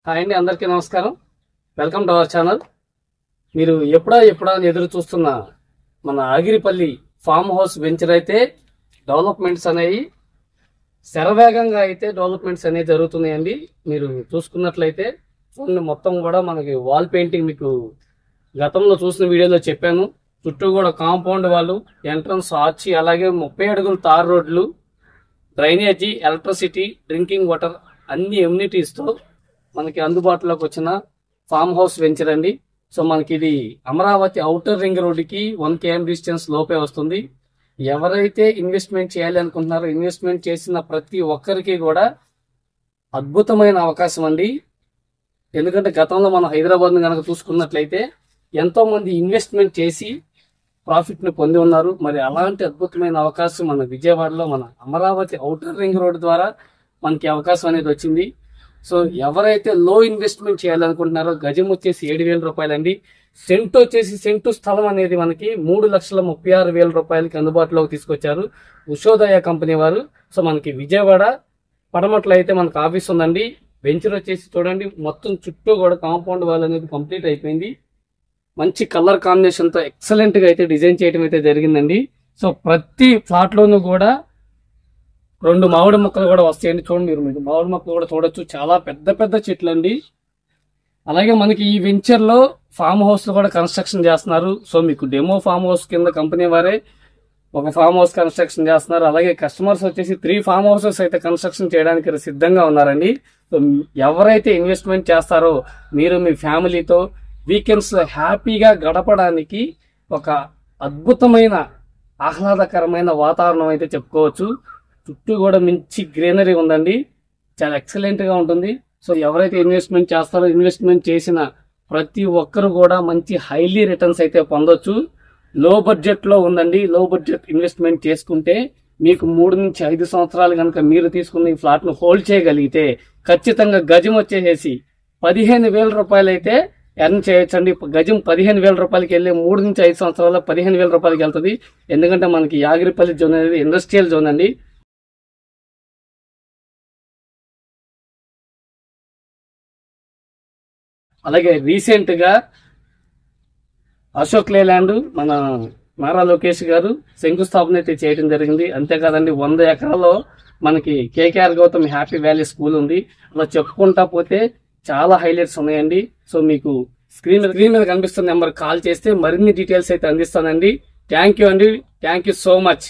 Hi అండి, అందరికీ నమస్కారం. Welcome to our channel. మీరు ఎప్పుడా అని ఎదురు చూస్తున్న మన ఆగిరిపల్లి ఫామ్ హౌస్ వెంచర్ అయితే డెవలప్మెంట్స్ అనేవి శరవేగంగా అయితే జరుగుతున్నాయండి. మీరు చూసుకున్నట్లయితే మొత్తం కూడా మనకి వాల్ పెయింటింగ్ మీకు గతంలో చూసిన వీడియోలో చెప్పాను. చుట్టూ కూడా కాంపౌండ్ వాళ్ళు, ఎంట్రన్స్ ఆర్చి, అలాగే 30 అడుగుల తార్ రోడ్లు, డ్రైనేజీ, ఎలక్ట్రిసిటీ, డ్రింకింగ్ వాటర్ అన్ని ఎమ్యూనిటీస్తో మనకి అందుబాటులోకి వచ్చిన ఫామ్ హౌస్ వెంచర్ అండి. సో మనకి ఇది అమరావతి ఔటర్ రింగ్ రోడ్డుకి 1 km డిస్టెన్స్ లోపే వస్తుంది. ఎవరైతే ఇన్వెస్ట్మెంట్ చేయాలి అనుకుంటున్నారో ఇన్వెస్ట్మెంట్ చేసిన ప్రతి ఒక్కరికి కూడా అద్భుతమైన అవకాశం అండి. ఎందుకంటే గతంలో మనం హైదరాబాద్ను కనుక చూసుకున్నట్లయితే ఎంతో మంది ఇన్వెస్ట్మెంట్ చేసి ప్రాఫిట్ ని పొంది ఉన్నారు. మరి అలాంటి అద్భుతమైన అవకాశం మన విజయవాడలో మన అమరావతి ఔటర్ రింగ్ రోడ్ ద్వారా మనకి అవకాశం అనేది వచ్చింది. సో ఎవరైతే లో ఇన్వెస్ట్మెంట్ చేయాలనుకుంటున్నారో గజం వచ్చేసి 7,000 రూపాయలండి. సెంటు స్థలం అనేది మనకి 3,36,000 రూపాయలకి అందుబాటులోకి తీసుకొచ్చారు ఉషోదయ కంపెనీ వారు. సో మనకి విజయవాడ పడమట్లో అయితే మనకు ఆఫీస్ ఉందండి. వెంచర్ వచ్చేసి చూడండి, మొత్తం చుట్టూ కూడా కాంపౌండ్ వాల్ అనేది కంప్లీట్ అయిపోయింది. మంచి కలర్ కాంబినేషన్ తో ఎక్సలెంట్ గా అయితే డిజైన్ చేయడం అయితే జరిగిందండి. సో ప్రతి ఫ్లాట్ లోనూ కూడా 2 మామిడి మొక్కలు కూడా వస్తాయండి. చూడండి, మీరు మామిడి మొక్కలు కూడా చూడొచ్చు. చాలా పెద్ద చెట్లు అండి. అలాగే మనకి ఈ వెంచర్ లో ఫామ్ హౌస్ కూడా కన్స్ట్రక్షన్ చేస్తున్నారు. సో మీకు డెమో ఫామ్ హౌస్ కింద కంపెనీ వారే ఒక ఫామ్ హౌస్ కన్స్ట్రక్షన్ చేస్తున్నారు. అలాగే కస్టమర్స్ వచ్చేసి 3 ఫామ్ హౌసెస్ అయితే కన్స్ట్రక్షన్ చేయడానికి సిద్ధంగా ఉన్నారండి. సో ఎవరైతే ఇన్వెస్ట్మెంట్ చేస్తారో మీరు మీ ఫ్యామిలీతో వీకెండ్స్ లో హ్యాపీగా గడపడానికి ఒక అద్భుతమైన ఆహ్లాదకరమైన వాతావరణం అయితే చెప్పుకోవచ్చు. చుట్టూ కూడా మంచి గ్రీనరీ ఉందండి, చాలా ఎక్సలెంట్ గా ఉంటుంది. సో ఎవరైతే ఇన్వెస్ట్మెంట్ చేస్తారో ఇన్వెస్ట్మెంట్ చేసిన ప్రతి ఒక్కరు కూడా మంచి హైలీ రిటర్న్స్ అయితే పొందొచ్చు. లో బడ్జెట్ లో ఉందండి. లో బడ్జెట్ ఇన్వెస్ట్మెంట్ చేసుకుంటే మీకు 3 నుంచి 5 సంవత్సరాలు కనుక మీరు తీసుకున్న ఈ ఫ్లాట్ ను హోల్డ్ చేయగలిగితే ఖచ్చితంగా గజం వచ్చేసి 15,000 రూపాయలు అయితే ఎర్న్ చేయొచ్చండి. గజం 15,000 రూపాయలకి వెళ్ళి 3 నుంచి 5 సంవత్సరాల్లో 15,000 రూపాయలకి వెళ్తుంది. ఎందుకంటే మనకి యాగిరిపల్లి జోన్ అనేది ఇండస్ట్రియల్ జోన్ అండి. అలాగే రీసెంట్ గా అశోక్ లేలాండ్ మన నారా లోకేష్ గారు శంకుస్థాపన అయితే చేయడం జరిగింది. అంతేకాదండి, 100 ఎకరాల్లో మనకి KKR Gautam Happy Valley School ఉంది. అలా చెప్పుకుంటా పోతే చాలా హైలైట్స్ ఉన్నాయండి. సో మీకు స్క్రీన్ మీద కనిపిస్తున్న నెంబర్ కాల్ చేస్తే మరిన్ని డీటెయిల్స్ అయితే అందిస్తానండి. థ్యాంక్ యూ అండి, థ్యాంక్ యూ సో మచ్.